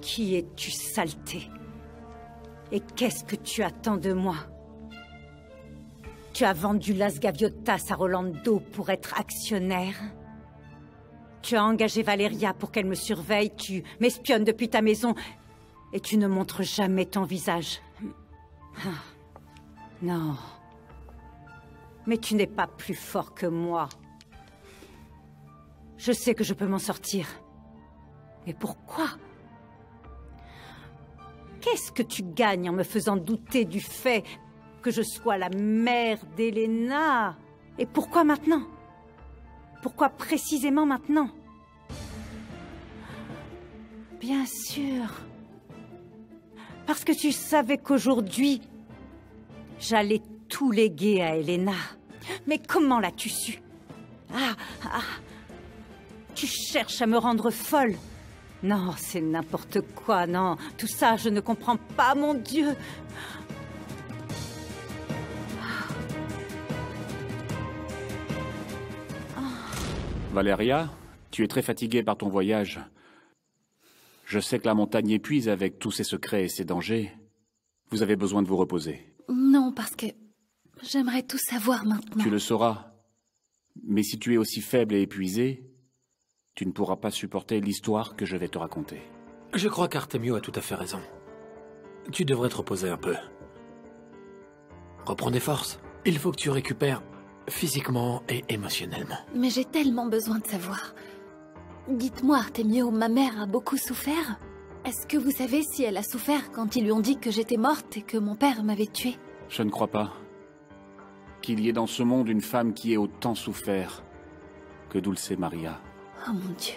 Qui es-tu, saleté? Et qu'est-ce que tu attends de moi? Tu as vendu Las Gaviotas à Rolando pour être actionnaire? Tu as engagé Valeria pour qu'elle me surveille, tu m'espionnes depuis ta maison, et tu ne montres jamais ton visage. Ah, non. Mais tu n'es pas plus fort que moi. Je sais que je peux m'en sortir. Mais pourquoi? Qu'est-ce que tu gagnes en me faisant douter du fait que je sois la mère d'Elena? Et pourquoi maintenant? Pourquoi précisément maintenant? Bien sûr. Parce que tu savais qu'aujourd'hui, j'allais tout léguer à Elena. Mais comment l'as-tu su? Tu cherches à me rendre folle. Non, c'est n'importe quoi, non. Tout ça, je ne comprends pas, mon Dieu. Valeria, tu es très fatiguée par ton voyage. Je sais que la montagne épuise avec tous ses secrets et ses dangers. Vous avez besoin de vous reposer. Non, parce que j'aimerais tout savoir maintenant. Tu le sauras. Mais si tu es aussi faible et épuisée, tu ne pourras pas supporter l'histoire que je vais te raconter. Je crois qu'Artemio a tout à fait raison. Tu devrais te reposer un peu. Reprends des forces. Il faut que tu récupères physiquement et émotionnellement. Mais j'ai tellement besoin de savoir. Dites-moi, Artemio, ma mère a beaucoup souffert? Est-ce que vous savez si elle a souffert quand ils lui ont dit que j'étais morte et que mon père m'avait tuée? Je ne crois pas qu'il y ait dans ce monde une femme qui ait autant souffert que Dulce Maria. Oh mon Dieu.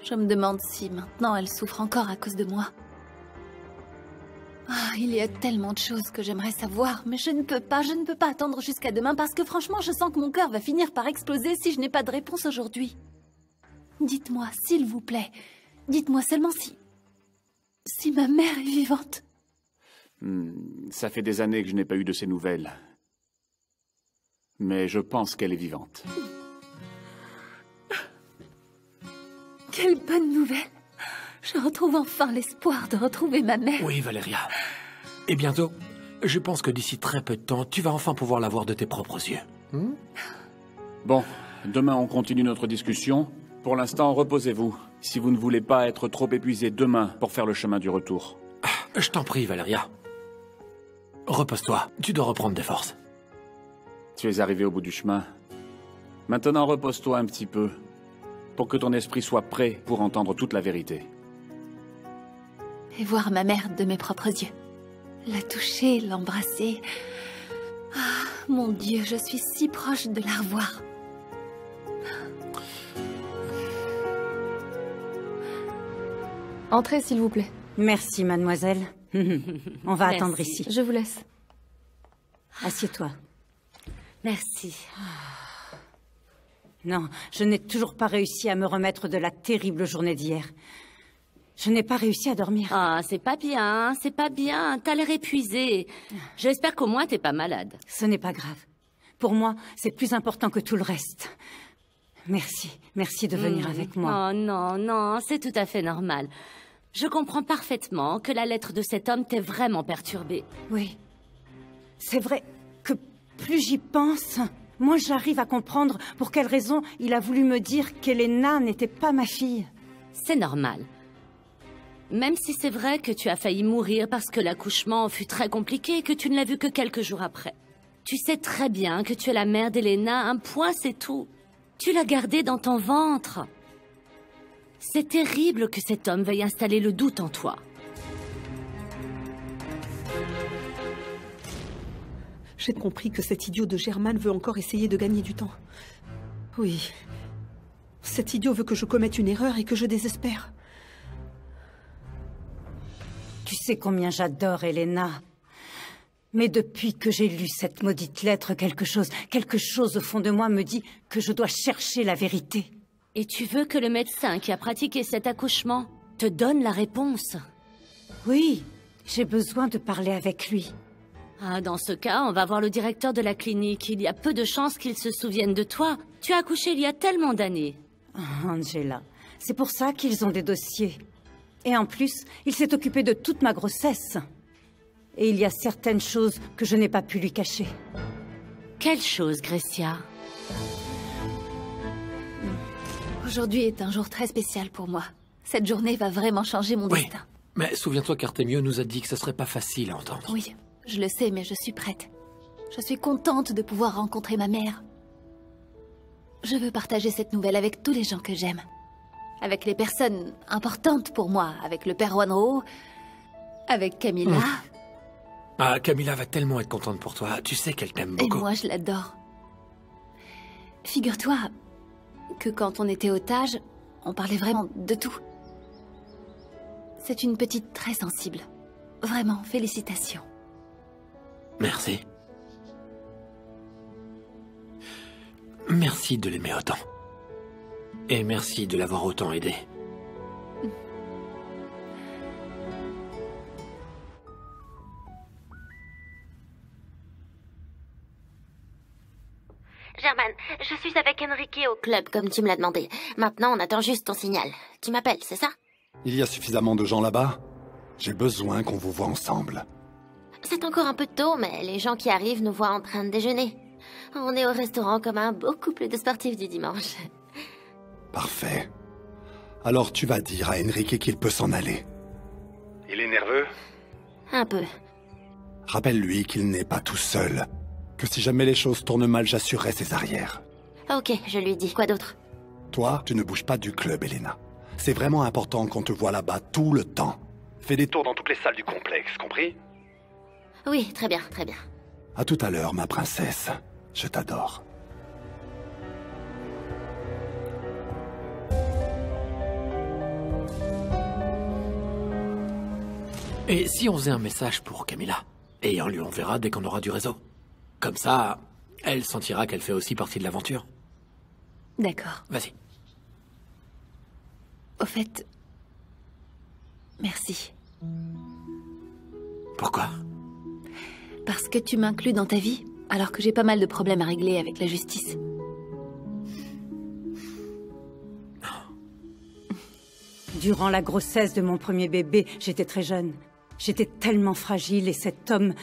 Je me demande si maintenant elle souffre encore à cause de moi. Ah, il y a tellement de choses que j'aimerais savoir, mais je ne peux pas attendre jusqu'à demain parce que franchement, je sens que mon cœur va finir par exploser si je n'ai pas de réponse aujourd'hui. Dites-moi, s'il vous plaît, dites-moi seulement si ma mère est vivante. Ça fait des années que je n'ai pas eu de ses nouvelles. Mais je pense qu'elle est vivante. Quelle bonne nouvelle! Je retrouve enfin l'espoir de retrouver ma mère. Oui, Valeria. Et bientôt, je pense que d'ici très peu de temps, tu vas enfin pouvoir la voir de tes propres yeux. Bon, demain on continue notre discussion. Pour l'instant, reposez-vous. Si vous ne voulez pas être trop épuisé demain pour faire le chemin du retour. Je t'en prie, Valeria. Repose-toi, tu dois reprendre des forces. Tu es arrivé au bout du chemin. Maintenant, repose-toi un petit peu, pour que ton esprit soit prêt pour entendre toute la vérité. Et voir ma mère de mes propres yeux. La toucher, l'embrasser. Ah, mon Dieu, je suis si proche de la revoir. Entrez, s'il vous plaît. Merci, mademoiselle. On va attendre ici. Je vous laisse. Assieds-toi. Merci. Non, je n'ai toujours pas réussi à me remettre de la terrible journée d'hier. Je n'ai pas réussi à dormir. Ah, c'est pas bien, c'est pas bien. T'as l'air épuisée. J'espère qu'au moins t'es pas malade. Ce n'est pas grave. Pour moi, c'est plus important que tout le reste. Merci. Merci de venir avec moi. Oh non, non, c'est tout à fait normal. Je comprends parfaitement que la lettre de cet homme t'ait vraiment perturbée. Oui. C'est vrai que plus j'y pense, moins j'arrive à comprendre pour quelle raison il a voulu me dire qu'Elena n'était pas ma fille. C'est normal. Même si c'est vrai que tu as failli mourir parce que l'accouchement fut très compliqué et que tu ne l'as vu que quelques jours après. Tu sais très bien que tu es la mère d'Elena, un point c'est tout. Tu l'as gardée dans ton ventre. C'est terrible que cet homme veuille installer le doute en toi. J'ai compris que cet idiot de German veut encore essayer de gagner du temps. Oui. Cet idiot veut que je commette une erreur et que je désespère. Tu sais combien j'adore Elena. Mais depuis que j'ai lu cette maudite lettre, quelque chose au fond de moi me dit que je dois chercher la vérité. Et tu veux que le médecin qui a pratiqué cet accouchement te donne la réponse? Oui, j'ai besoin de parler avec lui. Ah, dans ce cas, on va voir le directeur de la clinique. Il y a peu de chances qu'il se souvienne de toi. Tu as accouché il y a tellement d'années. Oh, Angela, C'est pour ça qu'ils ont des dossiers. Et en plus, il s'est occupé de toute ma grossesse. Et il y a certaines choses que je n'ai pas pu lui cacher. Quelle chose, Grecia? Aujourd'hui est un jour très spécial pour moi. Cette journée va vraiment changer mon Oui, destin. mais souviens-toi qu'Artemio nous a dit que ce serait pas facile à entendre. Oui, je le sais, mais je suis prête. Je suis contente de pouvoir rencontrer ma mère. Je veux partager cette nouvelle avec tous les gens que j'aime. Avec les personnes importantes pour moi, avec le père Wanro, avec Camilla. Ah, Camilla va tellement être contente pour toi. Tu sais qu'elle t'aime Et beaucoup. moi, je l'adore. Figure-toi que quand on était otage, on parlait vraiment de tout. C'est une petite très sensible. Vraiment, félicitations. Merci. Merci de l'aimer autant. Et merci de l'avoir autant aidé. Germaine, je suis avec Enrique au club, comme tu me l'as demandé. Maintenant, on attend juste ton signal. Tu m'appelles, c'est ça? Il y a suffisamment de gens là-bas. J'ai besoin qu'on vous voit ensemble. C'est encore un peu tôt, mais les gens qui arrivent nous voient en train de déjeuner. On est au restaurant comme un beau couple de sportifs du dimanche. Parfait. Alors tu vas dire à Enrique qu'il peut s'en aller. Il est nerveux? Un peu. Rappelle-lui qu'il n'est pas tout seul. Que si jamais les choses tournent mal, j'assurerai ses arrières. Ok, je lui dis. Quoi d'autre? Toi, tu ne bouges pas du club, Elena. C'est vraiment important qu'on te voit là-bas tout le temps. Fais des tours dans toutes les salles du complexe, compris? Oui, très bien, très bien. À tout à l'heure, ma princesse. Je t'adore. Et si on faisait un message pour Camilla? Et on lui enverra dès qu'on aura du réseau. Comme ça, elle sentira qu'elle fait aussi partie de l'aventure. D'accord. Vas-y. Au fait... Merci. Pourquoi? Parce que tu m'inclus dans ta vie, alors que j'ai pas mal de problèmes à régler avec la justice. Durant la grossesse de mon premier bébé, j'étais très jeune. J'étais tellement fragile et cet homme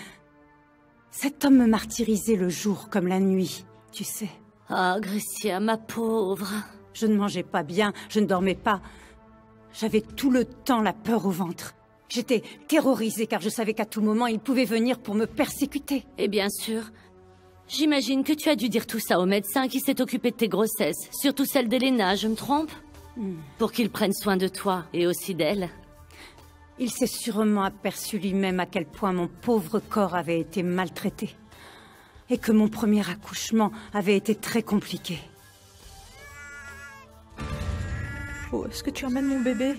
me martyrisait le jour comme la nuit, tu sais. Ah, Grecia, ma pauvre. Je ne mangeais pas bien, je ne dormais pas. J'avais tout le temps la peur au ventre. J'étais terrorisée car je savais qu'à tout moment, il pouvait venir pour me persécuter. Et bien sûr, j'imagine que tu as dû dire tout ça au médecin qui s'est occupé de tes grossesses, surtout celle d'Elena, je me trompe? Pour qu'il prenne soin de toi et aussi d'elle. Il s'est sûrement aperçu lui-même à quel point mon pauvre corps avait été maltraité. Et que mon premier accouchement avait été très compliqué. Oh, est-ce que tu amènes mon bébé?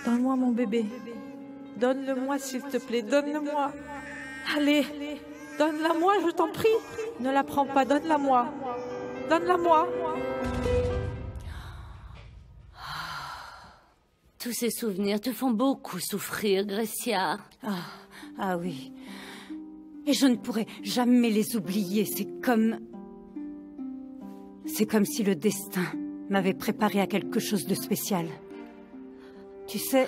Donne-moi mon bébé. Donne-le-moi, s'il te plaît, donne-le-moi. Allez, donne-la-moi, je t'en prie. Ne la prends pas, donne-la-moi. Donne-la-moi. Tous ces souvenirs te font beaucoup souffrir, Grecia. Ah oui. Et je ne pourrai jamais les oublier. C'est comme si le destin m'avait préparé à quelque chose de spécial. Tu sais,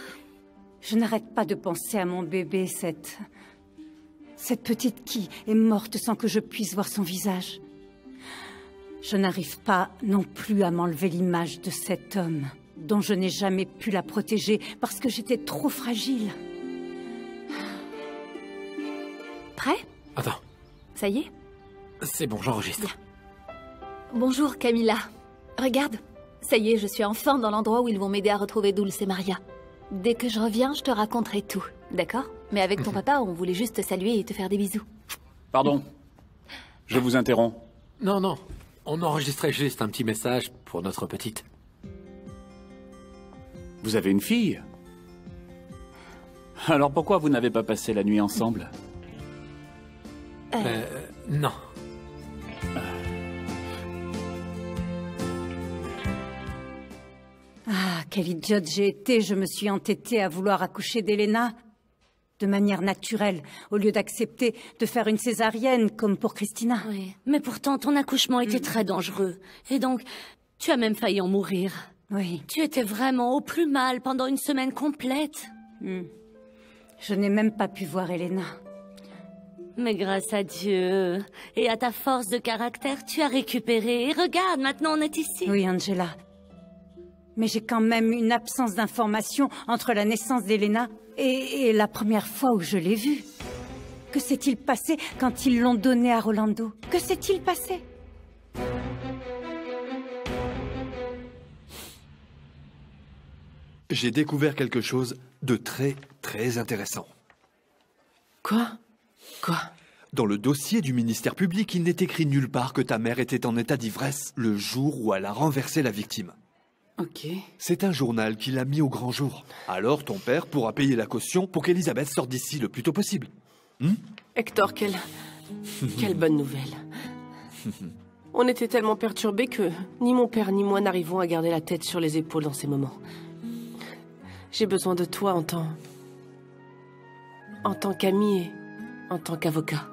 je n'arrête pas de penser à mon bébé, cette petite qui est morte sans que je puisse voir son visage. Je n'arrive pas non plus à m'enlever l'image de cet homme dont je n'ai jamais pu la protéger parce que j'étais trop fragile. Prêt? Attends, Ça y est? c'est bon, j'enregistre. Bonjour, Camilla. Regarde, ça y est, je suis enfin dans l'endroit où ils vont m'aider à retrouver Dulce et Maria. Dès que je reviens, je te raconterai tout, d'accord? Mais avec ton papa, on voulait juste te saluer et te faire des bisous. Pardon. Je vous interromps. Non, non, on enregistrait juste un petit message pour notre petite. Vous avez une fille? Alors pourquoi vous n'avez pas passé la nuit ensemble? Non. Ah, quelle idiote j'ai été. Je me suis entêtée à vouloir accoucher d'Elena de manière naturelle, au lieu d'accepter de faire une césarienne comme pour Christina. Oui, mais pourtant ton accouchement était très dangereux. Et donc, Tu as même failli en mourir. Oui. Tu étais vraiment au plus mal pendant une semaine complète. Je n'ai même pas pu voir Elena. Mais grâce à Dieu et à ta force de caractère, tu as récupéré. Et regarde, maintenant on est ici. Oui, Angela. Mais j'ai quand même une absence d'information entre la naissance d'Elena et la première fois où je l'ai vue. Que s'est-il passé quand ils l'ont donnée à Rolando? Que s'est-il passé? J'ai découvert quelque chose de très, très intéressant. Quoi? Quoi? Dans le dossier du ministère public, il n'est écrit nulle part que ta mère était en état d'ivresse le jour où elle a renversé la victime. Ok. C'est un journal qui l'a mis au grand jour. Alors ton père pourra payer la caution pour qu'Elisabeth sorte d'ici le plus tôt possible. Hector, quelle bonne nouvelle. On était tellement perturbés que ni mon père ni moi n'arrivons à garder la tête sur les épaules dans ces moments. J'ai besoin de toi en tant qu'ami et en tant qu'avocat.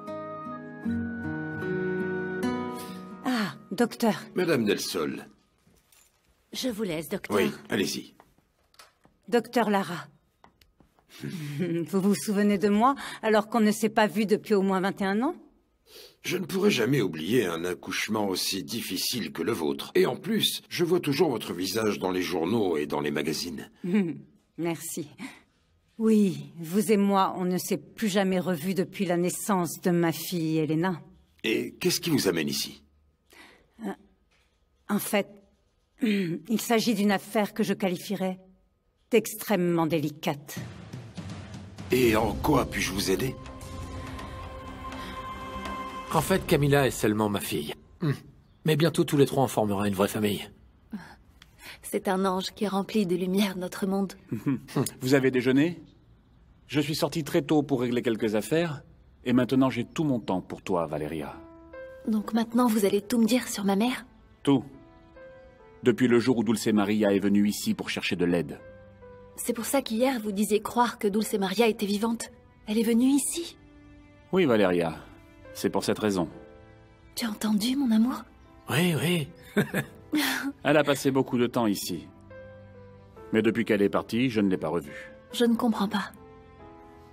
Ah, docteur. Madame Del Sol. Je vous laisse, docteur. Oui, allez-y. Docteur Lara. Vous vous souvenez de moi, alors qu'on ne s'est pas vu depuis au moins 21 ans? Je ne pourrai jamais oublier un accouchement aussi difficile que le vôtre. Et en plus, je vois toujours votre visage dans les journaux et dans les magazines. Merci. Oui, vous et moi, on ne s'est plus jamais revus depuis la naissance de ma fille, Elena. Et qu'est-ce qui vous amène ici? En fait, il s'agit d'une affaire que je qualifierais d'extrêmement délicate. Et en quoi puis-je vous aider? En fait, Camilla est seulement ma fille. Mais bientôt, tous les trois, on formera une vraie famille. C'est un ange qui remplit de lumière notre monde. Vous avez déjeuné? Je suis sorti très tôt pour régler quelques affaires, et maintenant j'ai tout mon temps pour toi, Valeria. Donc maintenant, vous allez tout me dire sur ma mère? Tout. Depuis le jour où Dulce Maria est venue ici pour chercher de l'aide. C'est pour ça qu'hier, vous disiez croire que Dulce Maria était vivante. Elle est venue ici. Oui, Valeria. C'est pour cette raison. Tu as entendu, mon amour? Oui, oui. Elle a passé beaucoup de temps ici. Mais depuis qu'elle est partie, je ne l'ai pas revue. Je ne comprends pas.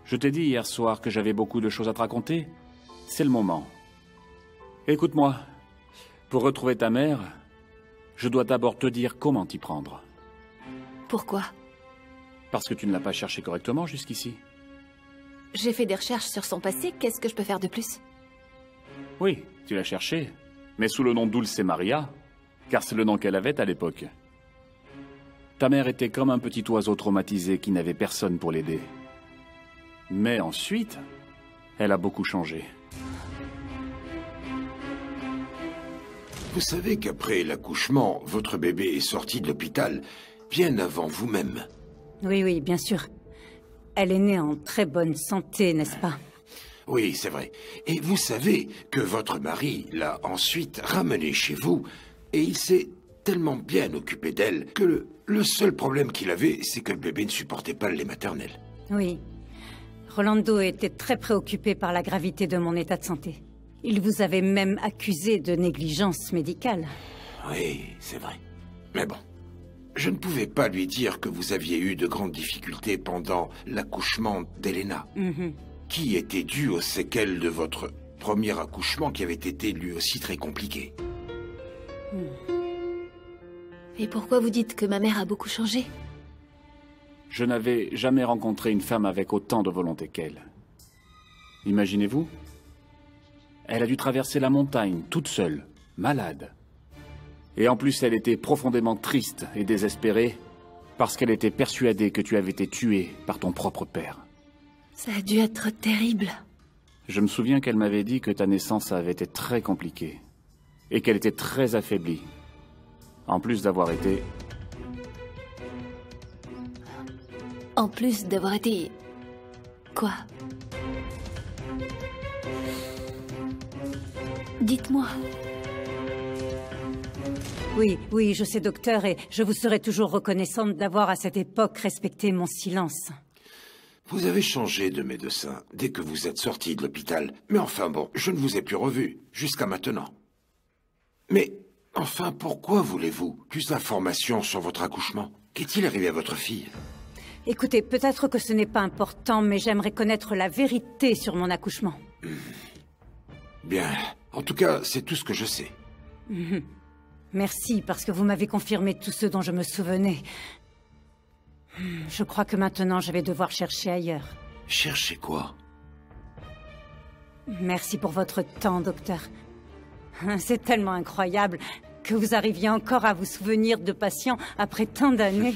Je t'ai dit hier soir que j'avais beaucoup de choses à te raconter. C'est le moment. Écoute-moi. Pour retrouver ta mère, je dois d'abord te dire comment t'y prendre. Pourquoi? Parce que tu ne l'as pas cherché correctement jusqu'ici. J'ai fait des recherches sur son passé, qu'est-ce que je peux faire de plus? Oui, tu l'as cherché, mais sous le nom Dulce Maria, car c'est le nom qu'elle avait à l'époque. Ta mère était comme un petit oiseau traumatisé qui n'avait personne pour l'aider. Mais ensuite, elle a beaucoup changé. Vous savez qu'après l'accouchement, votre bébé est sorti de l'hôpital bien avant vous-même. Oui, bien sûr. Elle est née en très bonne santé, n'est-ce pas? Oui, c'est vrai. Et vous savez que votre mari l'a ensuite ramenée chez vous, et il s'est tellement bien occupé d'elle que le seul problème qu'il avait, c'est que le bébé ne supportait pas le lait maternel. Oui. Rolando était très préoccupé par la gravité de mon état de santé. Il vous avait même accusé de négligence médicale. Oui, c'est vrai. Mais bon, je ne pouvais pas lui dire que vous aviez eu de grandes difficultés pendant l'accouchement d'Elena, qui était dû aux séquelles de votre premier accouchement qui avait été lui aussi très compliqué. Et pourquoi vous dites que ma mère a beaucoup changé? Je n'avais jamais rencontré une femme avec autant de volonté qu'elle. Imaginez-vous? Elle a dû traverser la montagne, toute seule, malade. Et en plus, elle était profondément triste et désespérée parce qu'elle était persuadée que tu avais été tué par ton propre père. Ça a dû être terrible. Je me souviens qu'elle m'avait dit que ta naissance avait été très compliquée et qu'elle était très affaiblie. En plus d'avoir été... En plus d'avoir été... Quoi? Dites-moi. Oui, je sais, docteur, et je vous serai toujours reconnaissante d'avoir à cette époque respecté mon silence. Vous avez changé de médecin dès que vous êtes sorti de l'hôpital. Mais enfin bon, je ne vous ai plus revu, jusqu'à maintenant. Mais Enfin, pourquoi voulez-vous plus d'informations sur votre accouchement? Qu'est-il arrivé à votre fille? Écoutez, peut-être que ce n'est pas important, mais j'aimerais connaître la vérité sur mon accouchement. Bien. En tout cas, c'est tout ce que je sais. Merci, parce que vous m'avez confirmé tout ce dont je me souvenais. Je crois que maintenant, je vais devoir chercher ailleurs. Chercher quoi? Merci pour votre temps, docteur. C'est tellement incroyable que vous arriviez encore à vous souvenir de patients après tant d'années.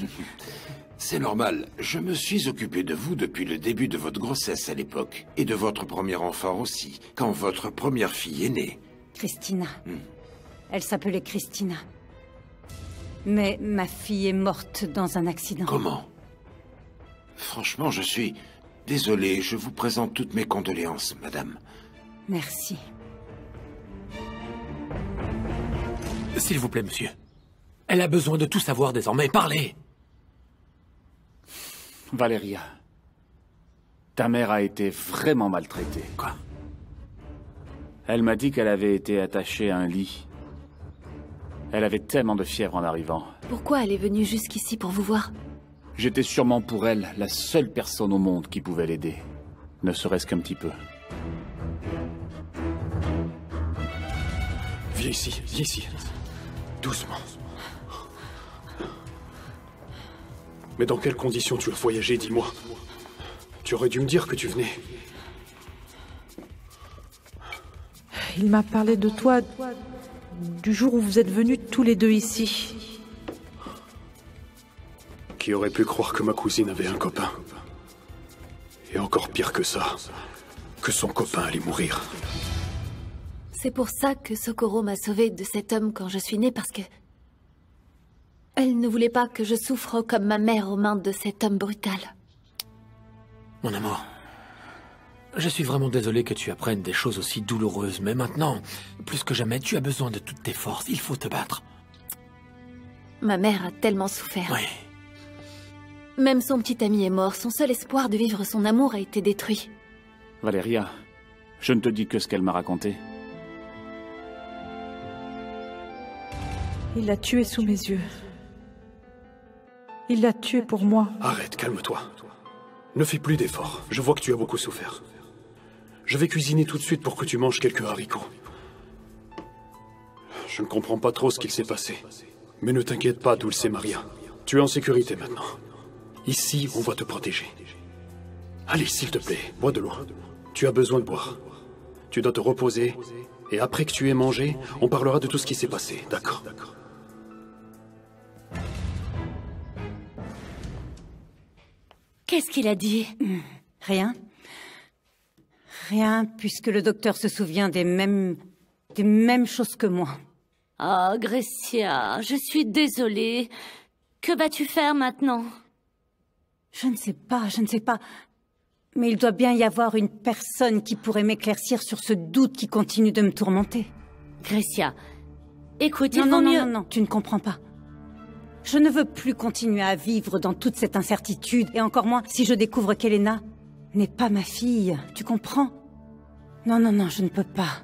C'est normal. Je me suis occupé de vous depuis le début de votre grossesse à l'époque. Et de votre premier enfant aussi, quand votre première fille est née. Christina. Elle s'appelait Christina. Mais ma fille est morte dans un accident. Comment? Franchement, je suis désolé. Je vous présente toutes mes condoléances, madame. Merci. S'il vous plaît, monsieur. Elle a besoin de tout savoir désormais. Parlez! Valéria, ta mère a été vraiment maltraitée. Quoi? Elle m'a dit qu'elle avait été attachée à un lit. Elle avait tellement de fièvre en arrivant. Pourquoi elle est venue jusqu'ici pour vous voir? J'étais sûrement pour elle la seule personne au monde qui pouvait l'aider. Ne serait-ce qu'un petit peu. Viens ici. Doucement. Mais dans quelles conditions tu as voyagé, dis-moi? Tu aurais dû me dire que tu venais. Il m'a parlé de toi du jour où vous êtes venus tous les deux ici. Qui aurait pu croire que ma cousine avait un copain? Et encore pire que ça, que son copain allait mourir. C'est pour ça que Socorro m'a sauvée de cet homme quand je suis née, parce que... elle ne voulait pas que je souffre comme ma mère aux mains de cet homme brutal. Mon amour, je suis vraiment désolé que tu apprennes des choses aussi douloureuses, mais maintenant, plus que jamais, tu as besoin de toutes tes forces. Il faut te battre. Ma mère a tellement souffert. Oui. Même son petit ami est mort. Son seul espoir de vivre son amour a été détruit. Valéria, je ne te dis que ce qu'elle m'a raconté. Il l'a tué sous mes yeux. Il l'a tué pour moi. Arrête, calme-toi. Ne fais plus d'efforts. Je vois que tu as beaucoup souffert. Je vais cuisiner tout de suite pour que tu manges quelques haricots. Je ne comprends pas trop ce qu'il s'est passé. Mais ne t'inquiète pas, Dulce Maria. Tu es en sécurité maintenant. Ici, on va te protéger. Allez, s'il te plaît, bois de l'eau. Tu as besoin de boire. Tu dois te reposer. Et après que tu aies mangé, on parlera de tout ce qui s'est passé, d'accord? Qu'est-ce qu'il a dit? Rien. Rien, puisque le docteur se souvient des mêmes choses que moi. Oh, Grecia, je suis désolée. Que vas-tu faire maintenant? Je ne sais pas. Mais il doit bien y avoir une personne qui pourrait m'éclaircir sur ce doute qui continue de me tourmenter. Grecia, écoute, il vaut mieux... Non, tu ne comprends pas. Je ne veux plus continuer à vivre dans toute cette incertitude, et encore moins si je découvre qu'Elena n'est pas ma fille, tu comprends? Non, je ne peux pas.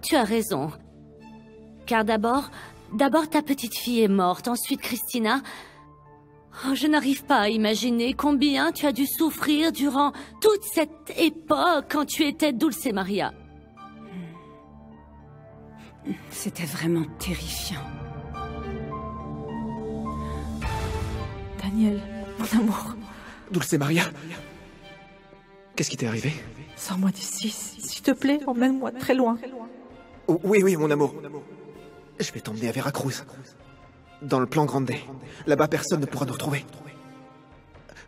Tu as raison. Car d'abord ta petite fille est morte, ensuite Christina... Oh, je n'arrive pas à imaginer combien tu as dû souffrir durant toute cette époque quand tu étais Dulce Maria. C'était vraiment terrifiant. Daniel, mon amour. Dulce Maria, qu'est-ce qui t'est arrivé? Sors-moi d'ici, s'il te plaît, emmène-moi très loin. Oh, oui, mon amour. Je vais t'emmener à Veracruz. Dans le plan Grande. Là-bas, personne ne pourra nous retrouver.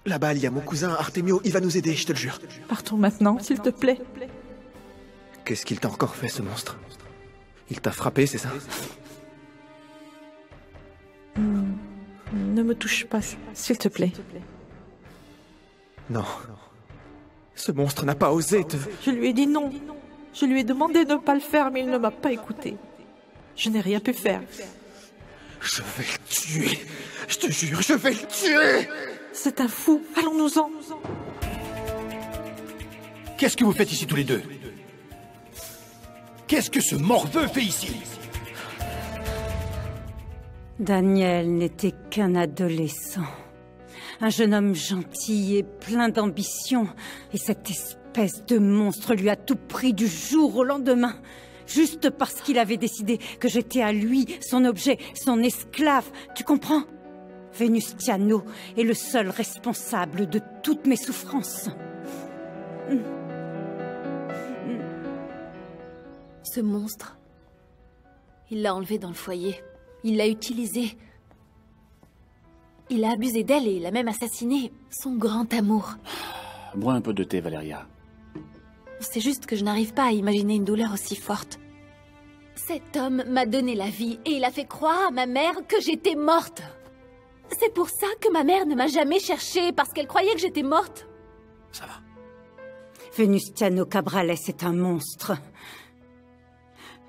Là-bas, il y a mon cousin Artemio, il va nous aider, je te le jure. Partons maintenant, s'il te plaît. Qu'est-ce qu'il t'a encore fait, ce monstre? Il t'a frappé, c'est ça? Ne me touche pas, s'il te plaît. Non. Ce monstre n'a pas osé te... Je lui ai dit non. Je lui ai demandé de ne pas le faire, mais il ne m'a pas écouté. Je n'ai rien pu faire. Je vais le tuer. Je te jure, je vais le tuer. C'est un fou. Allons-nous-en. Qu'est-ce que vous faites ici tous les deux? Qu'est-ce que ce morveux fait ici? Daniel n'était qu'un adolescent. Un jeune homme gentil et plein d'ambition. Et cette espèce de monstre lui a tout pris du jour au lendemain. Juste parce qu'il avait décidé que j'étais à lui, son objet, son esclave. Tu comprends? Venustiano est le seul responsable de toutes mes souffrances. Ce monstre, il l'a enlevé dans le foyer. Il l'a utilisé. Il a abusé d'elle et il a même assassiné son grand amour. Bois un peu de thé, Valeria. C'est juste que je n'arrive pas à imaginer une douleur aussi forte. Cet homme m'a donné la vie et il a fait croire à ma mère que j'étais morte. C'est pour ça que ma mère ne m'a jamais cherchée, parce qu'elle croyait que j'étais morte. Ça va. Venustiano Cabrales est un monstre.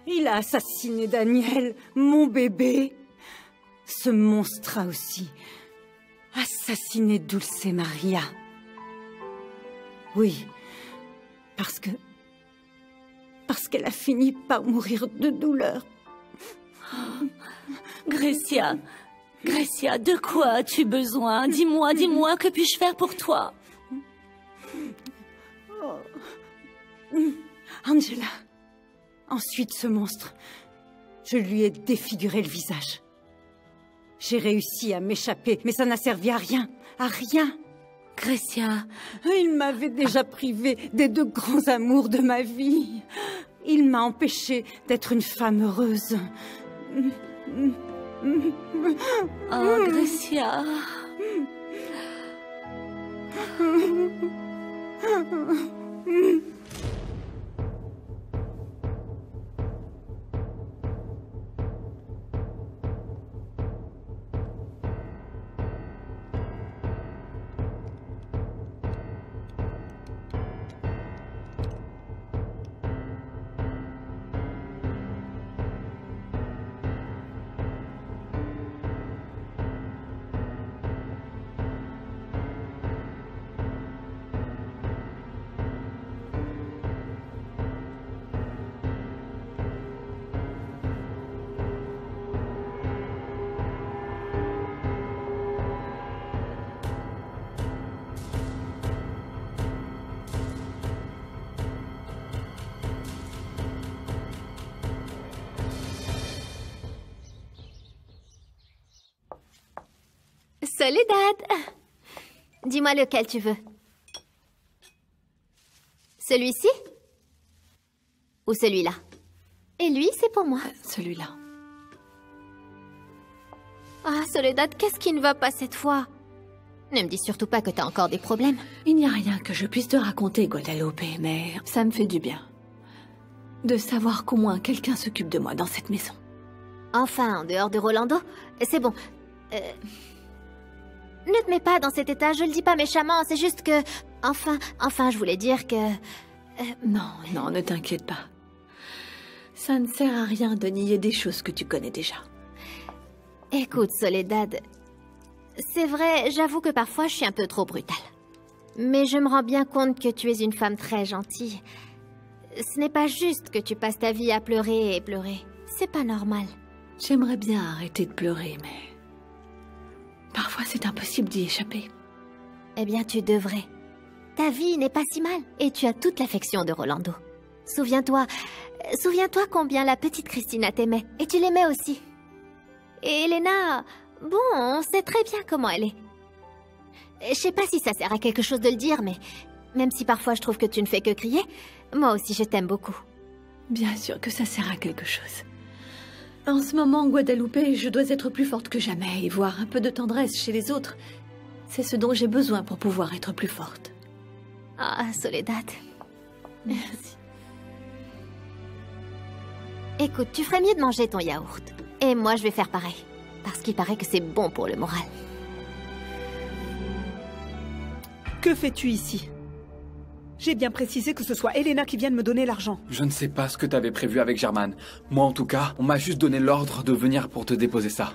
Il a assassiné Daniel, mon bébé. Ce monstre a aussi assassiné Dulce Maria. Oui, parce qu'elle a fini par mourir de douleur. Grecia, de quoi as-tu besoin? Dis-moi, que puis-je faire pour toi? Angela. Ensuite, ce monstre, je lui ai défiguré le visage. J'ai réussi à m'échapper, mais ça n'a servi à rien. À rien. Grecia. Il m'avait déjà privée des deux grands amours de ma vie. Il m'a empêchée d'être une femme heureuse. Oh, Grecia. Soledad, dis-moi lequel tu veux. Celui-ci? Ou celui-là? Et lui, c'est pour moi. Celui-là. Ah, Soledad, qu'est-ce qui ne va pas cette fois? Ne me dis surtout pas que t'as encore des problèmes. Il n'y a rien que je puisse te raconter, Guadalupe, mais ça me fait du bien de savoir qu'au moins quelqu'un s'occupe de moi dans cette maison. Enfin, en dehors de Rolando, c'est bon. Ne te mets pas dans cet état, je le dis pas méchamment, c'est juste que... Enfin, je voulais dire que... Non, ne t'inquiète pas. Ça ne sert à rien de nier des choses que tu connais déjà. Écoute, Soledad, c'est vrai, j'avoue que parfois je suis un peu trop brutale. Mais je me rends bien compte que tu es une femme très gentille. Ce n'est pas juste que tu passes ta vie à pleurer et pleurer. C'est pas normal. J'aimerais bien arrêter de pleurer, mais... parfois, c'est impossible d'y échapper. Eh bien, tu devrais. Ta vie n'est pas si mal, et tu as toute l'affection de Rolando. Souviens-toi combien la petite Christina t'aimait, et tu l'aimais aussi. Et Elena, bon, on sait très bien comment elle est. Je sais pas si ça sert à quelque chose de le dire, mais même si parfois je trouve que tu ne fais que crier, moi aussi je t'aime beaucoup. Bien sûr que ça sert à quelque chose. En ce moment, Guadalupe, je dois être plus forte que jamais et voir un peu de tendresse chez les autres. C'est ce dont j'ai besoin pour pouvoir être plus forte. Ah, Soledad. Merci. Écoute, tu ferais mieux de manger ton yaourt. Et moi, je vais faire pareil. Parce qu'il paraît que c'est bon pour le moral. Que fais-tu ici? J'ai bien précisé que ce soit Elena qui vienne me donner l'argent. Je ne sais pas ce que t'avais prévu avec Germaine. Moi, en tout cas, on m'a juste donné l'ordre de venir pour te déposer ça.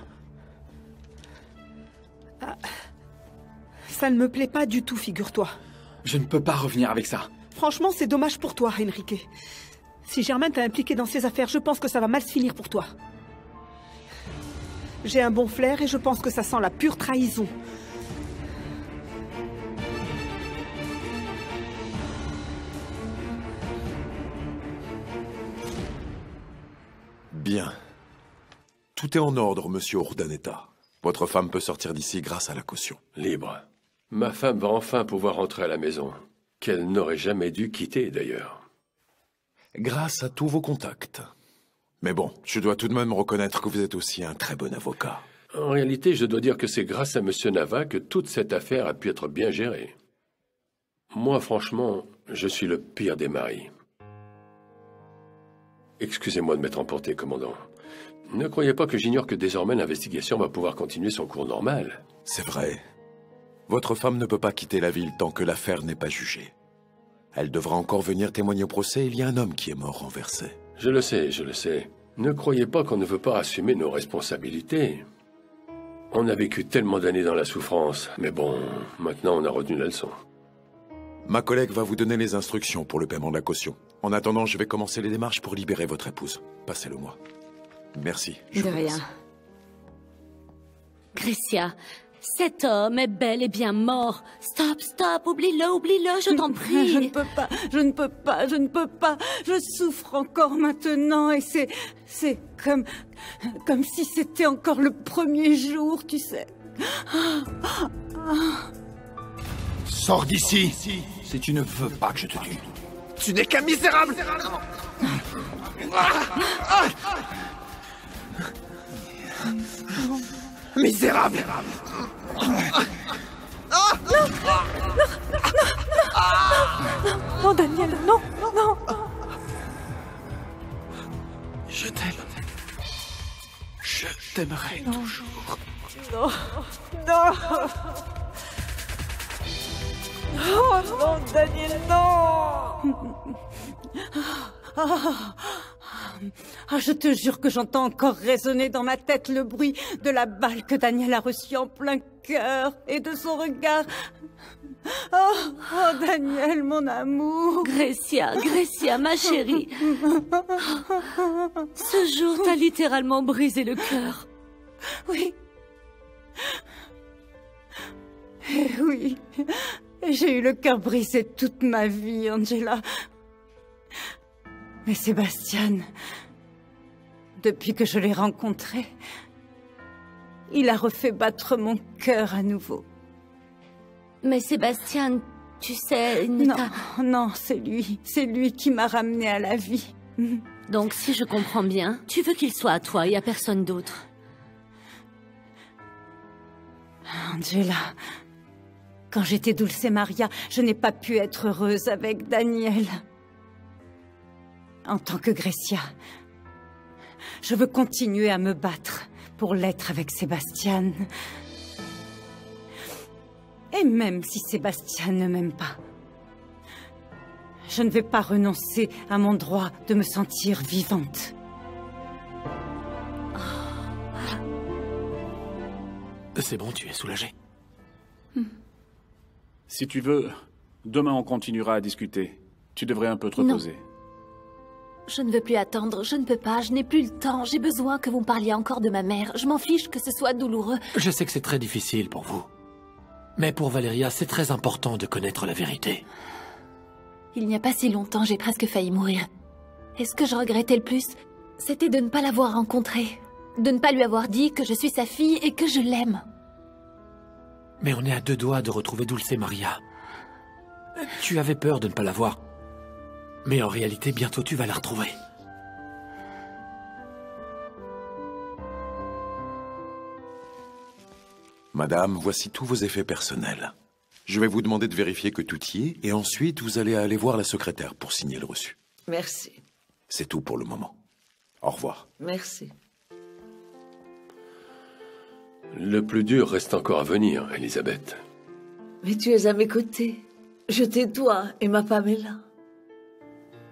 Ça ne me plaît pas du tout, figure-toi. Je ne peux pas revenir avec ça. Franchement, c'est dommage pour toi, Enrique. Si Germaine t'a impliqué dans ces affaires, je pense que ça va mal se finir pour toi. J'ai un bon flair et je pense que ça sent la pure trahison. Bien. Tout est en ordre, monsieur Urdaneta. Votre femme peut sortir d'ici grâce à la caution. Libre. Ma femme va enfin pouvoir rentrer à la maison, qu'elle n'aurait jamais dû quitter d'ailleurs. Grâce à tous vos contacts. Mais bon, je dois tout de même reconnaître que vous êtes aussi un très bon avocat. En réalité, je dois dire que c'est grâce à Monsieur Nava que toute cette affaire a pu être bien gérée. Moi, franchement, je suis le pire des maris. Excusez-moi de m'être emporté, commandant. Ne croyez pas que j'ignore que désormais l'investigation va pouvoir continuer son cours normal. C'est vrai. Votre femme ne peut pas quitter la ville tant que l'affaire n'est pas jugée. Elle devra encore venir témoigner au procès. Il y a un homme qui est mort renversé. Je le sais, je le sais. Ne croyez pas qu'on ne veut pas assumer nos responsabilités. On a vécu tellement d'années dans la souffrance, mais bon, maintenant on a retenu la leçon. Ma collègue va vous donner les instructions pour le paiement de la caution. En attendant, je vais commencer les démarches pour libérer votre épouse. Passez-le-moi. Merci. De rien. Grécia, cet homme est bel et bien mort. Stop, stop, oublie-le, je t'en prie. Je ne peux pas, je ne peux pas, je ne peux pas. Je souffre encore maintenant et c'est comme si c'était encore le premier jour, tu sais. Sors d'ici si tu ne veux pas que je te tue. Tu n'es qu'un misérable. Misérable. Non, Daniel, non, non. Je t'aime. Je t'aimerai toujours. Non, non. Oh non, Daniel, non. Ah, je te jure que j'entends encore résonner dans ma tête le bruit de la balle que Daniel a reçue en plein cœur et de son regard. Oh, Daniel, mon amour. Grécia, ma chérie. Ce jour t'a littéralement brisé le cœur. Oui. Oui. J'ai eu le cœur brisé toute ma vie, Angela. Mais Sébastien, depuis que je l'ai rencontré, il a refait battre mon cœur à nouveau. Mais Sébastien, tu sais... Non, c'est lui qui m'a ramené à la vie. Donc, si je comprends bien, tu veux qu'il soit à toi et à personne d'autre. Angela, quand j'étais Dulce Maria, je n'ai pas pu être heureuse avec Daniel. En tant que Grécia, je veux continuer à me battre pour l'être avec Sébastien. Et même si Sébastien ne m'aime pas, je ne vais pas renoncer à mon droit de me sentir vivante. C'est bon, tu es soulagée. Si tu veux, demain on continuera à discuter. Tu devrais un peu te reposer. Je ne veux plus attendre, je ne peux pas, je n'ai plus le temps. J'ai besoin que vous me parliez encore de ma mère. Je m'en fiche que ce soit douloureux. Je sais que c'est très difficile pour vous. Mais pour Valeria, c'est très important de connaître la vérité. Il n'y a pas si longtemps, j'ai presque failli mourir. Et ce que je regrettais le plus, c'était de ne pas l'avoir rencontrée. De ne pas lui avoir dit que je suis sa fille et que je l'aime. Mais on est à 2 doigts de retrouver Dulce Maria. Tu avais peur de ne pas la voir. Mais en réalité, bientôt tu vas la retrouver. Madame, voici tous vos effets personnels. Je vais vous demander de vérifier que tout y est, et ensuite vous allez aller voir la secrétaire pour signer le reçu. Merci. C'est tout pour le moment. Au revoir. Merci. Le plus dur reste encore à venir, Elisabeth. Mais tu es à mes côtés. Je t'ai toi et ma Pamela.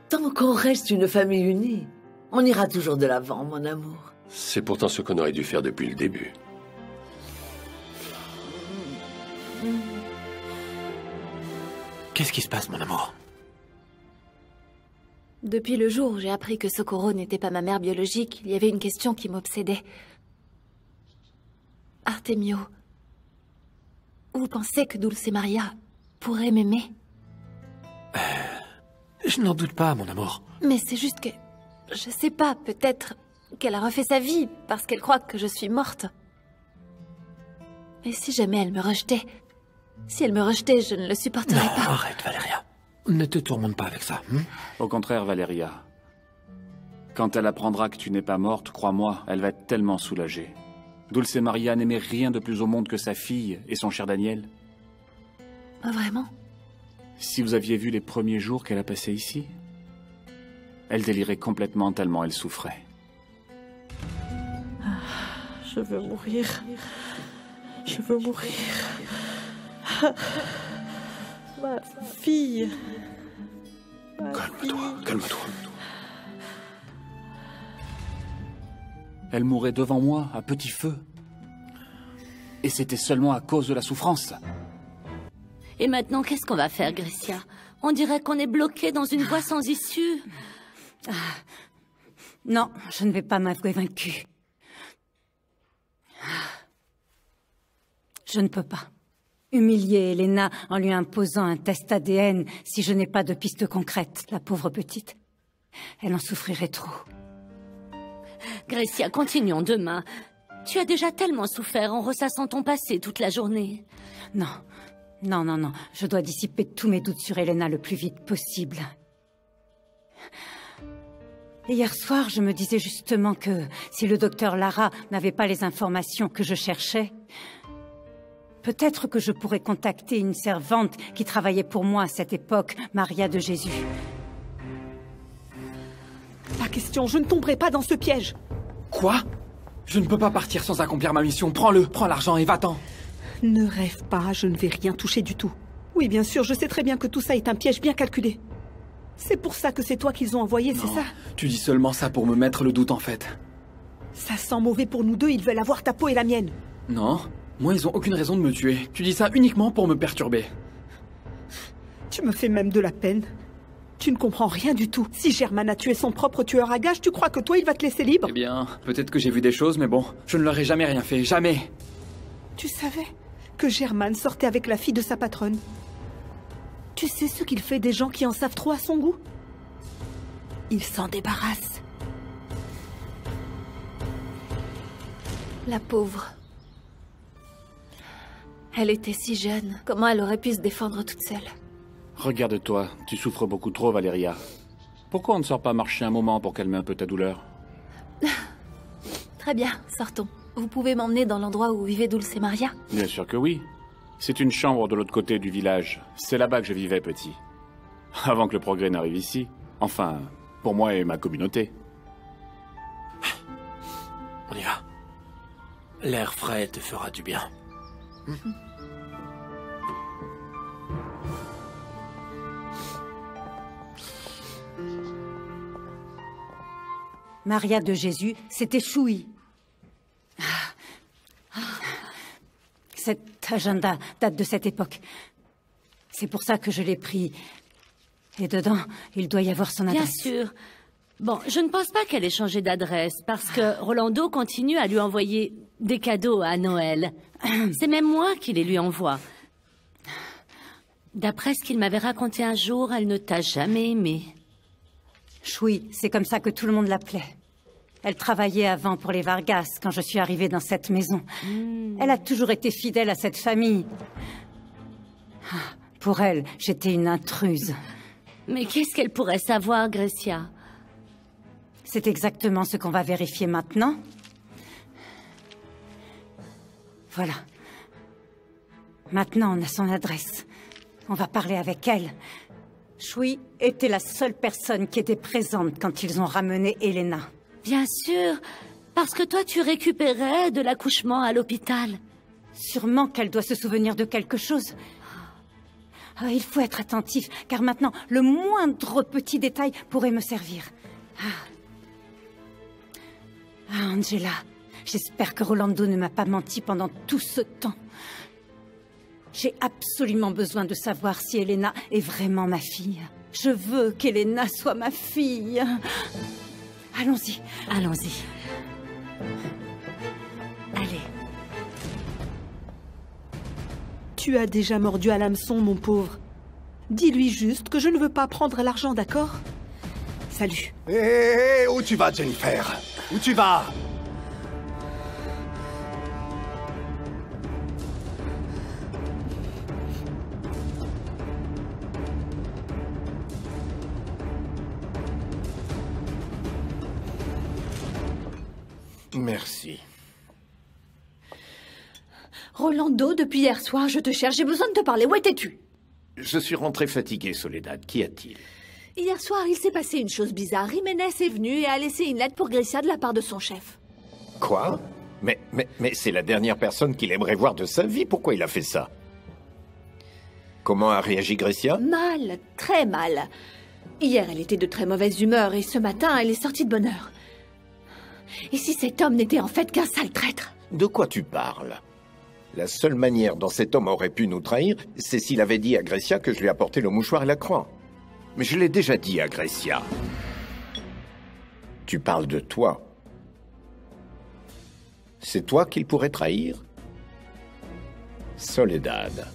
Tant qu'on reste une famille unie, on ira toujours de l'avant, mon amour. C'est pourtant ce qu'on aurait dû faire depuis le début. Qu'est-ce qui se passe, mon amour? Depuis le jour où j'ai appris que Socorro n'était pas ma mère biologique, il y avait une question qui m'obsédait. Artemio, vous pensez que Dulce Maria pourrait m'aimer? Je n'en doute pas, mon amour. Mais c'est juste que... Je sais pas, peut-être qu'elle a refait sa vie parce qu'elle croit que je suis morte. Mais si jamais elle me rejetait... Si elle me rejetait, je ne le supporterais pas. Arrête, Valéria. Ne te tourmente pas avec ça. Au contraire, Valéria. Quand elle apprendra que tu n'es pas morte, crois-moi, elle va être tellement soulagée. Dulce Maria n'aimait rien de plus au monde que sa fille et son cher Daniel. Vraiment? Si vous aviez vu les premiers jours qu'elle a passés ici, elle délirait complètement tellement elle souffrait. Je veux mourir. Je veux mourir. Ma fille. Calme-toi, calme-toi. Elle mourait devant moi, à petit feu. Et c'était seulement à cause de la souffrance. Et maintenant, qu'est-ce qu'on va faire, Grecia? On dirait qu'on est bloqué dans une voie sans issue. Non, je ne vais pas m'avouer vaincue. Je ne peux pas. Humilier Elena en lui imposant un test ADN si je n'ai pas de piste concrète, la pauvre petite. Elle en souffrirait trop. Grecia, continuons demain. Tu as déjà tellement souffert en ressassant ton passé toute la journée. Non, non, non, non. Je dois dissiper tous mes doutes sur Elena le plus vite possible. Et hier soir, je me disais justement que si le docteur Lara n'avait pas les informations que je cherchais, peut-être que je pourrais contacter une servante qui travaillait pour moi à cette époque, Maria de Jésus. Pas question, je ne tomberai pas dans ce piège. Quoi? Je ne peux pas partir sans accomplir ma mission. Prends-le, prends l'argent et va-t'en. Ne rêve pas, je ne vais rien toucher du tout. Oui, bien sûr, je sais très bien que tout ça est un piège bien calculé. C'est pour ça que c'est toi qu'ils ont envoyé, c'est ça? Tu dis seulement ça pour me mettre le doute en fait. Ça sent mauvais pour nous deux, ils veulent avoir ta peau et la mienne. Non, moi ils ont aucune raison de me tuer. Tu dis ça uniquement pour me perturber. Tu me fais même de la peine. Tu ne comprends rien du tout. Si Germain a tué son propre tueur à gages, tu crois que toi il va te laisser libre? Eh bien, peut-être que j'ai vu des choses, mais bon, je ne leur ai jamais rien fait, jamais. Tu savais que Germain sortait avec la fille de sa patronne? Tu sais ce qu'il fait des gens qui en savent trop à son goût? Il s'en débarrasse. La pauvre. Elle était si jeune. Comment elle aurait pu se défendre toute seule? Regarde-toi, tu souffres beaucoup trop, Valéria. Pourquoi on ne sort pas marcher un moment pour calmer un peu ta douleur? Très bien, sortons. Vous pouvez m'emmener dans l'endroit où vivait Dulce Maria? Bien sûr que oui. C'est une chambre de l'autre côté du village. C'est là-bas que je vivais, petit. Avant que le progrès n'arrive ici. Enfin, pour moi et ma communauté. On y va. L'air frais te fera du bien. Maria de Jésus, c'était Choui. Cet agenda date de cette époque. C'est pour ça que je l'ai pris. Et dedans, il doit y avoir son adresse. Bien sûr. Bon, je ne pense pas qu'elle ait changé d'adresse, parce que Rolando continue à lui envoyer des cadeaux à Noël. C'est même moi qui les lui envoie. D'après ce qu'il m'avait raconté un jour, elle ne t'a jamais aimé. Choui, c'est comme ça que tout le monde l'appelait. Elle travaillait avant pour les Vargas quand je suis arrivée dans cette maison. Elle a toujours été fidèle à cette famille. Pour elle, j'étais une intruse. Mais qu'est-ce qu'elle pourrait savoir, Grecia? C'est exactement ce qu'on va vérifier maintenant. Voilà. Maintenant, on a son adresse. On va parler avec elle. Choui était la seule personne qui était présente quand ils ont ramené Elena. Bien sûr, parce que toi tu récupérais de l'accouchement à l'hôpital. Sûrement qu'elle doit se souvenir de quelque chose. Il faut être attentif, car maintenant, le moindre petit détail pourrait me servir. Angela, j'espère que Rolando ne m'a pas menti pendant tout ce temps. J'ai absolument besoin de savoir si Elena est vraiment ma fille. Je veux qu'Elena soit ma fille. Allons-y. Allons-y. Allez. Tu as déjà mordu à l'hameçon, mon pauvre. Dis-lui juste que je ne veux pas prendre l'argent, d'accord? Salut. Hé, où tu vas, Jennifer? Où tu vas? Merci. Rolando, depuis hier soir, je te cherche, j'ai besoin de te parler. Où étais-tu? Je suis rentré fatigué, Soledad. Qu'y a-t-il? Hier soir, il s'est passé une chose bizarre. Jiménez est venu et a laissé une lettre pour Grecia de la part de son chef. Quoi? Mais c'est la dernière personne qu'il aimerait voir de sa vie. Pourquoi il a fait ça? Comment a réagi Grecia? Mal, très mal. Hier, elle était de très mauvaise humeur et ce matin, elle est sortie de bonne heure. Et si cet homme n'était en fait qu'un sale traître? De quoi tu parles? La seule manière dont cet homme aurait pu nous trahir, c'est s'il avait dit à Grecia que je lui apportais le mouchoir et la croix. Mais je l'ai déjà dit à Grecia. Tu parles de toi. C'est toi qu'il pourrait trahir? Soledad,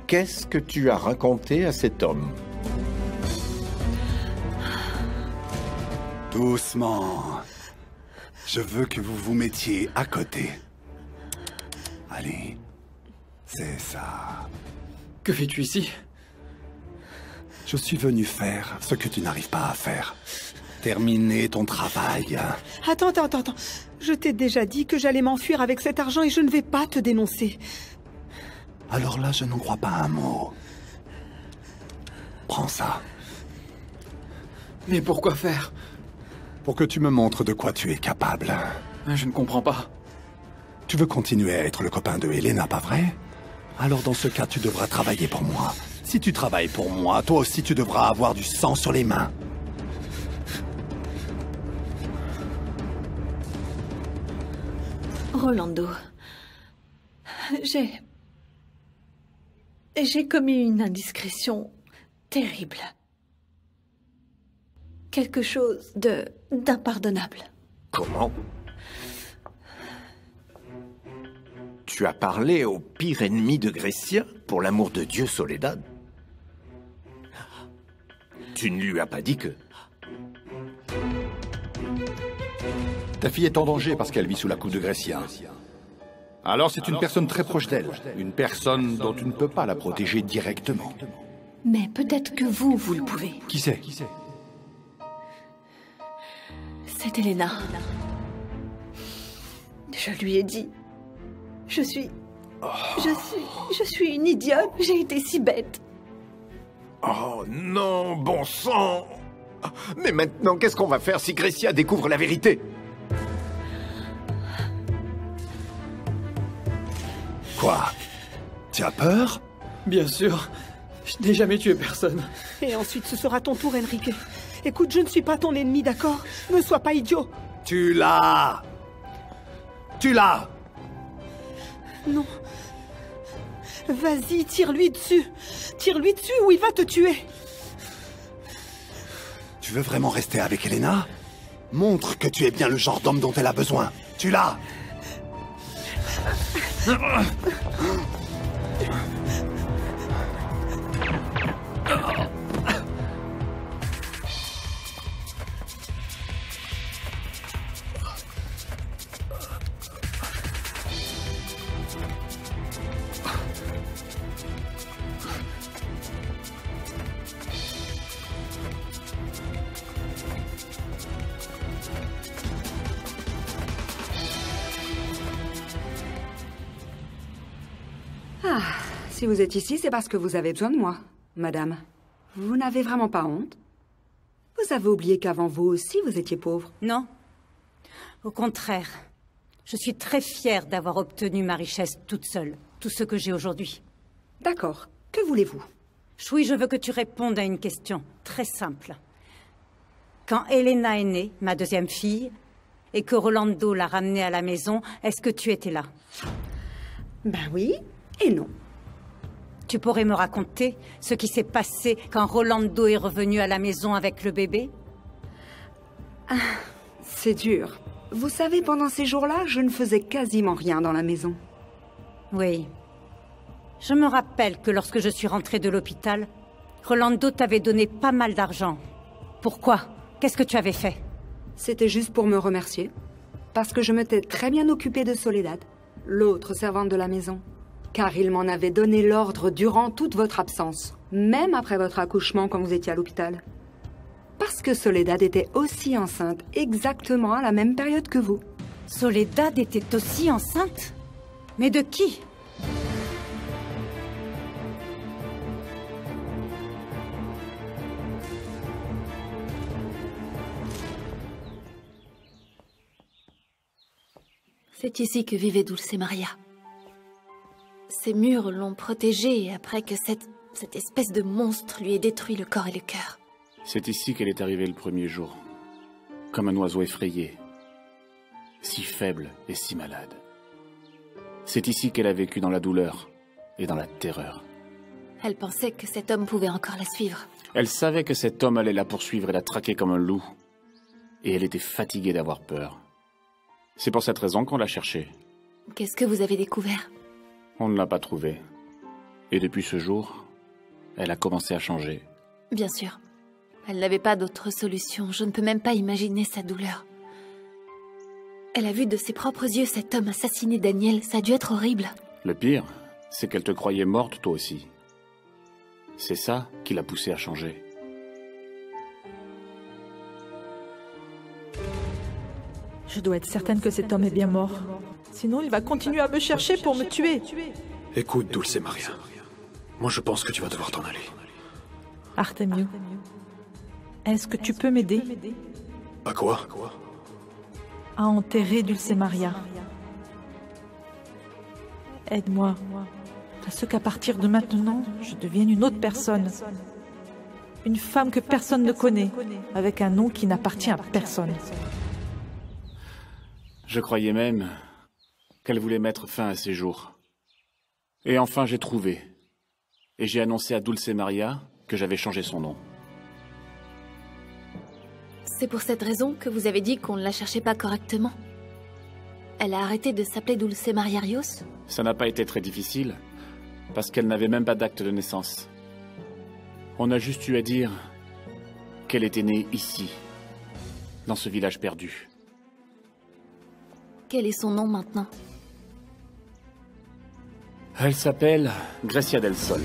qu'est-ce que tu as raconté à cet homme? Doucement. Je veux que vous vous mettiez à côté. Allez, c'est ça. Que fais-tu ici? Je suis venu faire ce que tu n'arrives pas à faire. Terminer ton travail. Attends. Je t'ai déjà dit que j'allais m'enfuir avec cet argent et je ne vais pas te dénoncer. Alors là, je n'en crois pas un mot. Prends ça. Mais pourquoi faire? Pour que tu me montres de quoi tu es capable. Je ne comprends pas. Tu veux continuer à être le copain de Elena, pas vrai? Alors dans ce cas, tu devras travailler pour moi. Si tu travailles pour moi, toi aussi tu devras avoir du sang sur les mains. Rolando, j'ai commis une indiscrétion terrible. Quelque chose d'impardonnable. Comment? Tu as parlé au pire ennemi de Grecia, pour l'amour de Dieu, Soledad? Tu ne lui as pas dit que... Ta fille est en danger parce qu'elle vit sous la coupe de Grecia. Alors c'est une personne très proche d'elle. Une personne dont tu ne peux pas la protéger directement. Mais peut-être que vous le pouvez. Qui c'est? C'est Elena. Je lui ai dit... Je suis une idiote. J'ai été si bête. Oh non, bon sang! Mais maintenant, qu'est-ce qu'on va faire si Grecia découvre la vérité? Quoi? Tu as peur? Bien sûr. Je n'ai jamais tué personne. Et ensuite, ce sera ton tour, Enrique. Écoute, je ne suis pas ton ennemi, d'accord? Ne sois pas idiot. Tu l'as! Tu l'as! Non. Vas-y, tire-lui dessus. Tire-lui dessus ou il va te tuer. Tu veux vraiment rester avec Elena? Montre que tu es bien le genre d'homme dont elle a besoin. Tu l'as! Ah, si vous êtes ici, c'est parce que vous avez besoin de moi, madame. Vous n'avez vraiment pas honte? Vous avez oublié qu'avant vous aussi, vous étiez pauvre. Non. Au contraire. Je suis très fière d'avoir obtenu ma richesse toute seule. Tout ce que j'ai aujourd'hui. D'accord. Que voulez-vous? Choui, je veux que tu répondes à une question très simple. Quand Elena est née, ma deuxième fille, et que Rolando l'a ramenée à la maison, est-ce que tu étais là? Ben oui. Et non. Tu pourrais me raconter ce qui s'est passé quand Rolando est revenu à la maison avec le bébé? Ah, c'est dur. Vous savez, pendant ces jours-là, je ne faisais quasiment rien dans la maison. Oui. Je me rappelle que lorsque je suis rentrée de l'hôpital, Rolando t'avait donné pas mal d'argent. Pourquoi? Qu'est-ce que tu avais fait? C'était juste pour me remercier. Parce que je m'étais très bien occupée de Soledad, l'autre servante de la maison. Car il m'en avait donné l'ordre durant toute votre absence, même après votre accouchement quand vous étiez à l'hôpital. Parce que Soledad était aussi enceinte, exactement à la même période que vous. Soledad était aussi enceinte? Mais de qui? C'est ici que vivait Dulce Maria. Ces murs l'ont protégée après que cette espèce de monstre lui ait détruit le corps et le cœur. C'est ici qu'elle est arrivée le premier jour. Comme un oiseau effrayé. Si faible et si malade. C'est ici qu'elle a vécu dans la douleur et dans la terreur. Elle pensait que cet homme pouvait encore la suivre. Elle savait que cet homme allait la poursuivre et la traquer comme un loup. Et elle était fatiguée d'avoir peur. C'est pour cette raison qu'on l'a cherchée. Qu'est-ce que vous avez découvert? On ne l'a pas trouvée. Et depuis ce jour, elle a commencé à changer. Bien sûr. Elle n'avait pas d'autre solution. Je ne peux même pas imaginer sa douleur. Elle a vu de ses propres yeux cet homme assassiner Daniel. Ça a dû être horrible. Le pire, c'est qu'elle te croyait morte toi aussi. C'est ça qui l'a poussée à changer. Je dois être certaine que cet homme est bien mort. Sinon, il va continuer à me chercher pour me tuer. Écoute, Dulce Maria. Moi, je pense que tu vas devoir t'en aller. Artemio, est-ce que tu peux m'aider? À quoi? À enterrer Dulce Maria. Aide-moi. À ce qu'à partir de maintenant, je devienne une autre personne. Une femme que personne ne connaît, avec un nom qui n'appartient à personne. Je croyais même qu'elle voulait mettre fin à ses jours. Et enfin, j'ai trouvé. Et j'ai annoncé à Dulce Maria que j'avais changé son nom. C'est pour cette raison que vous avez dit qu'on ne la cherchait pas correctement. Elle a arrêté de s'appeler Dulce Maria Rios? Ça n'a pas été très difficile, parce qu'elle n'avait même pas d'acte de naissance. On a juste eu à dire qu'elle était née ici, dans ce village perdu. Quel est son nom maintenant? Elle s'appelle Grecia del Sol.